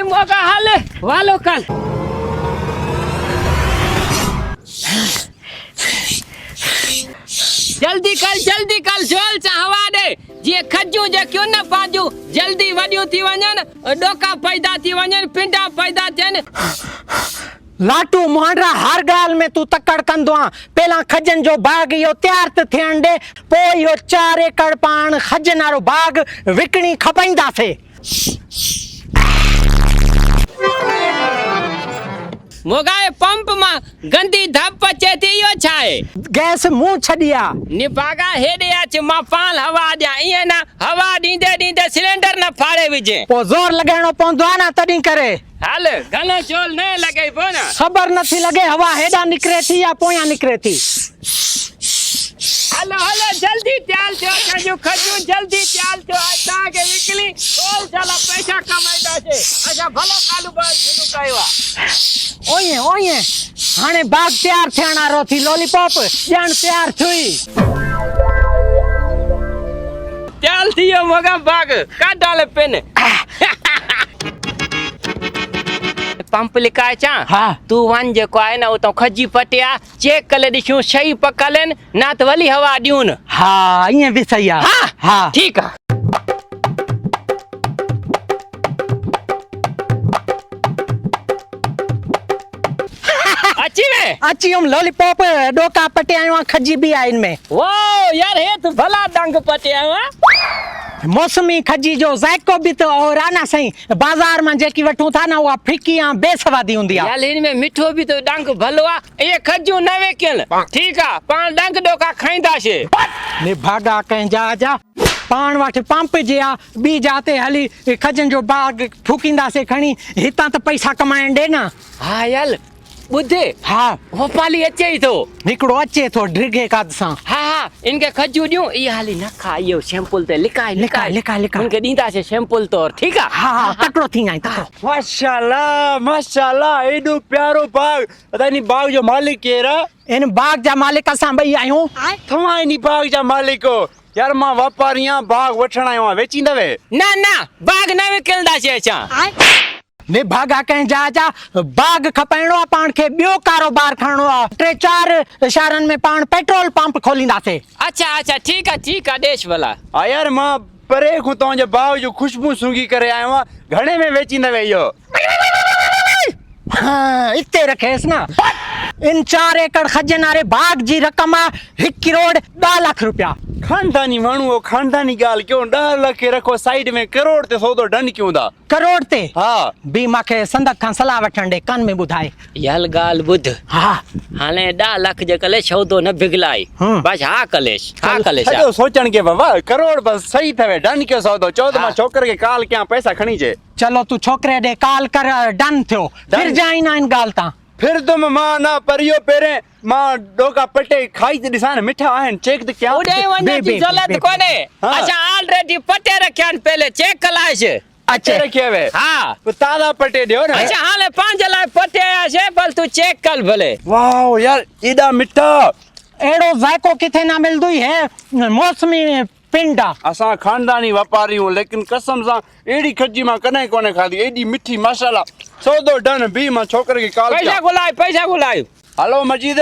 मोगा हाल वालो कल जल्दी कल झोल चा हवा दे जे खजू जे क्यों न पाजू जल्दी वडियो थी वणन डोका पैदा थी वणन पिंडा पैदा थियन लाटू मोहरा हर गाल में तू तकड़ कंदो आ पहला खजन जो बाग यो तैयार त थियण दे पोइ यो 4 एकड़ पाण खजन वारो बाग विकणी खपाईंदासे मोगाए पंप मा गंदी धप अचे थी यो छाए गैस मुंह छडिया निपागा हेडे अच मा पाल हवा दिया इए ना हवा दींदे दींदे सिलेंडर न फाड़े विजे पो जोर लगाइणो पवंदो आ ना तडी करे हाल घणो चोल न लगे पो ना खबर नथी लगे हवा हेडा निकरे थी या पोया निकरे थी हेलो जल्दी त्याल थो खजू जल्दी त्याल थो ता के विकली ओल जाला पैसा कमाईदा छे अच्छा भलो कालूबार शुरू कयो ओए हाणे बाग तैयार थियण वारो थी लॉलीपॉप ॼण तैयार थी त्याल थियो मोगा बाग का डाले पेन पंप लिकाए चा हाँ तू वन जे को है ना तो खजी पटिया चेक कले दिशू सही पकलन ना तो वली हवा दियून हाँ ये भी सही है हाँ ठीक है अच्छी हम लॉलीपॉप डोका पटे आयो खजी भी आ इनमें वो यार हे तू भला डंग पटे आयो मौसमी खजी जो जायको भी तो और आना सही बाजार में जेकी वठू था ना वो फिकी आ बेसवादी हुंदी आ यार इनमें मिठो भी तो डंग भलो आ ये खजू नवे केल ठीक आ पान डंग डोका खाइंदा छे ने भागा कहीं जा पान वठ पंप जे आ बी जाते हली खजन जो बाग फूकिंदा से खणी हिता तो पैसा कमाएं दे ना हां यार बुद्धे हाँ वो पाली अचे ही तो निकड़ो अचे तो ड्रिगे काद सा हाँ इनके खजू दियो ये हाली न खाइयो सैंपल ते लिकाय उनके दींदा से सैंपल तो ठीक है हाँ तकड़ो थी आई तकड़ो माशाल्लाह एडो प्यारो बाग पता नहीं बाग जो मालिक केरा इन बाग जा मालिक असा बई आयो थमा नी बाग जा मालिक को यार मां व्यापारियां बाग वठण आयो वेचींदा वे ना बाग न विकलदा छे अचा ने भागा कहीं जा बाग खपाइणो पाण के बियो कारोबार खणो आ 3-4 शहरन में पाण पेट्रोल पंप खोलींदा से अच्छा ठीक है देश वाला आ यार मां परे खु तो जे बाग जो खुशबू सूंघी करे आयो आ घणे में वेचींदा वे यो हाँ इते रखेस ना इन 4 एकड़ खजनारे बाग जी रकम 1 करोड़ 10 लाख रुपया खानदानी मानू खानदानी गाल क्यों 10 लाख रखो साइड में करोड़ ते सौदो डन क्यों दा करोड़ ते हाँ बी माखे संदक खां सलाह वठण दे कान में बुधाए यल गाल बुध हाँ हाले 10 लाख जे कले सौदो न बिगलाई बस हा कलेश सजो सोचण के बाबा करोड़ बस सही थवे डन क्यों सौदो चौथ मां छोकर के काल क्या पैसा खणी जे चलो तू छोकरे दे काल कर डन थियो फिर जाई ना इन गाल ता फिर तुम मां ना परियो पेरे मां डोका पटे खाई ते दिसान मिठा आहिन चेक त क्या उडे वने जी जलत कोने अच्छा ऑलरेडी पटे रखन पहले चेक कलाश अच्छे रखे वे हां तो ताजा पटे दियो ना अच्छा हाले 5 लाख पटे आया छे बल तू चेक कर भले वाओ यार एडा मिठा एड़ो जायको किथे ना मिलदुई है मौसमी पिंडा असा खानदानी व्यापारी हूं लेकिन कसम सा एडी खजी मां कने कोने खादी एडी मिठी माशाल्लाह सौदो डन बी मां छोकर की काल पैसा गुलाय हेलो मजीद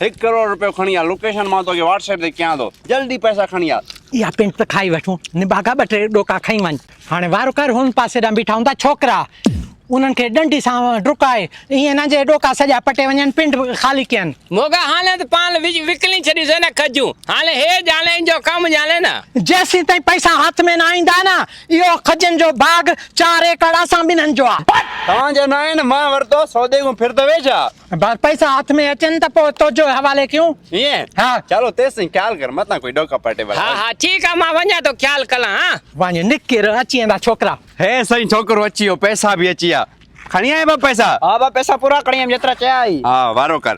1 करोड़ रुपए खणिया लोकेशन मां तो के व्हाट्सएप ते क्या दो जल्दी पैसा खणिया या पिंड त खाई वठूं निभागा बटे डोका खाई वन हाने वारो कर हुन पासे दा बिठा हुंदा छोकरा उनन के डंडी सा ड्रुकाए ये ना जे डोका सजा पटे वनन पिंड खाली केन मोगा हाले त पान विकली छडी से ना खजू हाले हे जाने जो काम जाने ना जैसी तई पैसा हाथ में ना आइंदा ना यो खजन जो बाग 4 एकड़ असा बिनन जो आ तवा जे ना न मां वरतो सौदे को फिर तो वेचा बात पैसा हाथ में अचन त पो तो जो हवाले क्यों ये हां चलो तेस ख्याल कर मत ना कोई डोका पटे वाला हां ठीक है मां वन्या तो ख्याल कला हां वाने निकर अचींदा छोकरा हे सही छोकरो अचियो पैसा भी अचिया खणी आए बा पैसा हां बा पैसा पूरा खणी हम जतरा चाई हां वारो कर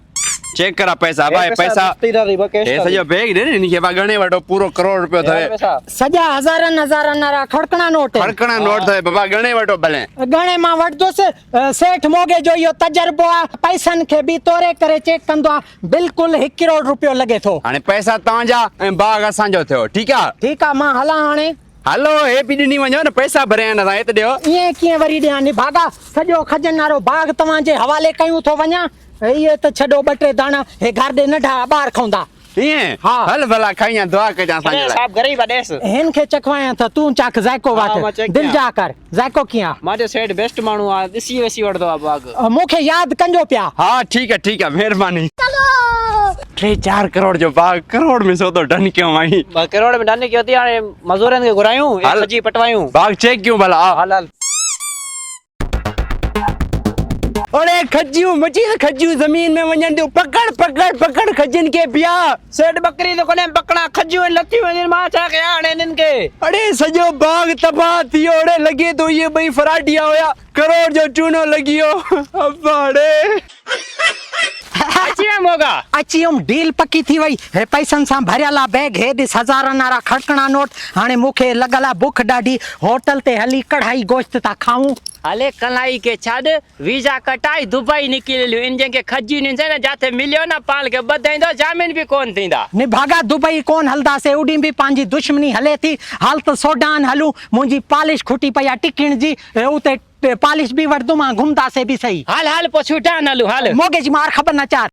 चेक करा पैसा भाई पैसा ए सजो बैग दे नी के बा गणे वडो पूरो करोड़ रुपयो थवे सजा हजारन नारा खड़कणा नोट थवे बाबा गणे वडो भले गणे मा वडदो से सेठ मोगे जो यो तजरबो आ पैसन के भी तोरे करे चेक कंदो बिल्कुल 1 करोड़ रुपयो लगे थो हाने पैसा तांजा ए बाग असा जो थियो ठीक आ मा हला हाने हलो हे बि ॾिनी वञो न पैसा भरिया आहिनि असां हिते ॾियो ईअं कीअं वरी ॾियां निभागा सॼो खजनि वारो बाग तव्हांजे हवाले कयूं थो वञा इहे त छॾो ॿ टे दाणा हे घर ॾे नंढा ॿार खाऊंदा ईअं हा। हल भला खाई दुआ कजां असांजे लाइ साहब घरे ई बडेस हिन खे चखवायां त तूं चख ज़ाइको हा, मां वठ चख दिलि कयां। जा कर ज़ाइको कीअं माजो सेठ बेस्ट माण्हू आहे ॾिसी वेसी वठदो आहे बाग मूंखे यादि कजो पिया हा ठीक आहे महिरबानी 3-4 करोड़ जो बाग करोड़ में सौदो डन कयो आई 2 करोड़ में डाने कयो थी हाणे मज़ूरनि खे घुरायूं हल। सजी पटवायूं बाग चेक कयूं भला आ हल हल अरे खजियूं मची त खजियूं ज़मीन में वञनि थियूं पकड़ खजियुनि खे बिया सेठ बकरी तो कोने पकड़ा खजियूं लथी वञनि मां छा कयां हाणे हिननि खे अरे सॼो बाग तबाह थी वियो अड़े लॻे थो इहे ॿई फराटिया हुया करोड़ जो चूनो लॻी वियो अबाड़े अची विया मोगा अची वियुमि डील पकी थी वई हे पैसनि सां भरियल आहे बैग हे ॾिस हज़ारनि वारा खड़कणा नोट हाणे मूंखे लॻल आहे बुख ॾाढी होटल ते हली कढ़ाई गोश्त था खाऊं हले कलाई के छॾ वीजा कटाई दुबई निकिरलियूं इन जंहिंखे खजियूं ॾींदे न जिथे मिलियो न पाण खे ॿधाईंदो जामीन बि कोन थींदा निभागा दुबई कोन हलंदासीं उॾी बि पंहिंजी दुश्मनी हले थी हाल त सोडान हलूं मुंहिंजी पॉलिश खुटी पई आहे टिकिण जी उते पॉलिश बि वठंदुमि घुमंदासीं बि सही हल पोइ छुटा न हलूं हल मोगे जी मार ख़बर न चार